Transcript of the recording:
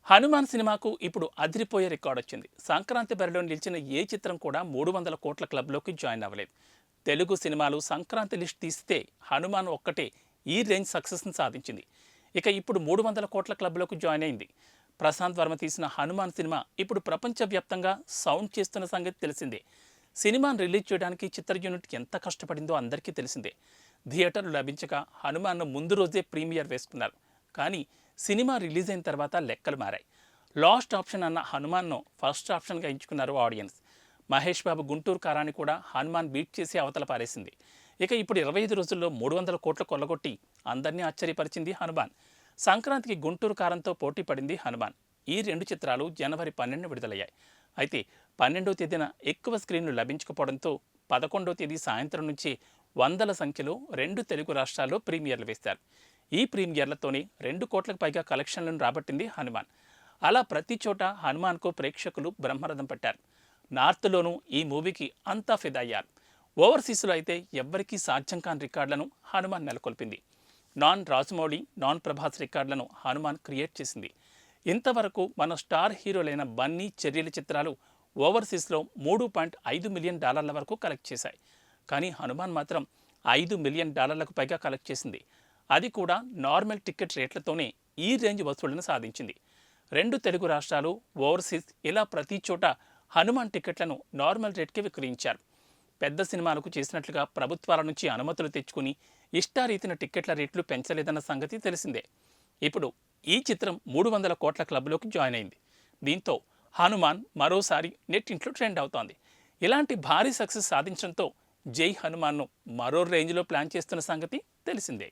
హనుమాన్ సినిమాకు ఇప్పుడు అదిరిపోయే రికార్డ్ వచ్చింది. సంక్రాంతి బరిలో నిలిచిన ఏ చిత్రం కూడా 300 కోట్ల క్లబ్లోకి జాయిన్ అవ్వలేదు. తెలుగు సినిమాలు సంక్రాంతి లిస్ట్ తీస్తే హనుమాన్ ఒక్కటే ఈ రేంజ్ సక్సెస్ని సాధించింది. ఇక ఇప్పుడు 300 కోట్ల క్లబ్లోకి జాయిన్ అయింది. ప్రశాంత్ వర్మ తీసిన హనుమాన్ సినిమా ఇప్పుడు ప్రపంచవ్యాప్తంగా సౌండ్ చేస్తున్న సంగతి తెలిసిందే. సినిమాను రిలీజ్ చేయడానికి చిత్ర యూనిట్ ఎంత కష్టపడిందో అందరికీ తెలిసిందే. థియేటర్లు లభించక హనుమాన్ను ముందు రోజే ప్రీమియర్ వేసుకున్నారు. కానీ సినిమా రిలీజ్ అయిన తర్వాత లెక్కలు మారాయి. లాస్ట్ ఆప్షన్ అన్న హనుమాన్ను ఫస్ట్ ఆప్షన్గా ఎంచుకున్నారు ఆడియన్స్. మహేష్ బాబు గుంటూరు కారాన్ని కూడా హనుమాన్ బీట్ చేసి అవతల పారేసింది. ఇక ఇప్పుడు 25 రోజుల్లో 300 కోట్లు కొల్లగొట్టి అందరినీ ఆశ్చర్యపరిచింది హనుమాన్. సంక్రాంతికి గుంటూరు కారంతో పోటీ పడింది హనుమాన్. ఈ రెండు చిత్రాలు జనవరి 12 విడుదలయ్యాయి. అయితే 12వ తేదీన ఎక్కువ స్క్రీన్లు లభించకపోవడంతో 11వ తేదీ సాయంత్రం నుంచి వందల సంఖ్యలో 2 తెలుగు రాష్ట్రాల్లో ప్రీమియర్లు వేశారు. ఈ ప్రీమియర్లతోనే 2 కోట్లకు పైగా కలెక్షన్లను రాబట్టింది హనుమాన్. అలా ప్రతి చోట హనుమాన్కు ప్రేక్షకులు బ్రహ్మరథం పట్టారు. నార్త్లోనూ ఈ మూవీకి అంతా ఫిదా అయ్యారు. ఓవర్సీస్లో అయితే ఎవ్వరికీ సాధ్యం కాని రికార్డులను హనుమాన్ నెలకొల్పింది. నాన్ రాజమౌళి, నాన్ ప్రభాస్ రికార్డులను హనుమాన్ క్రియేట్ చేసింది. ఇంతవరకు మన స్టార్ హీరోలైన బన్నీ, చెర్రీల చిత్రాలు ఓవర్సీస్లో $3.5 మిలియన్ వరకు కలెక్ట్ చేశాయి. కానీ హనుమాన్ మాత్రం $5 మిలియన్ పైగా కలెక్ట్ చేసింది. అది కూడా నార్మల్ టికెట్ రేట్లతోనే ఈ రేంజ్ వసూళ్లను సాధించింది. 2 తెలుగు రాష్ట్రాలు, ఓవర్సీస్ ఇలా ప్రతి చోట హనుమాన్ టికెట్లను నార్మల్ రేట్కే విక్రయించారు. పెద్ద సినిమాలకు చేసినట్లుగా ప్రభుత్వాల నుంచి అనుమతులు తెచ్చుకుని ఇష్టారీతిన టికెట్ల రేట్లు పెంచలేదన్న సంగతి తెలిసిందే. ఇప్పుడు ఈ చిత్రం 300 కోట్ల క్లబ్లోకి జాయిన్ అయింది. దీంతో హనుమాన్ మరోసారి నెట్టింట్లో ట్రెండ్ అవుతోంది. ఇలాంటి భారీ సక్సెస్ సాధించడంతో జై హనుమాన్ను మరో రేంజ్లో ప్లాన్ చేస్తున్న సంగతి తెలిసిందే.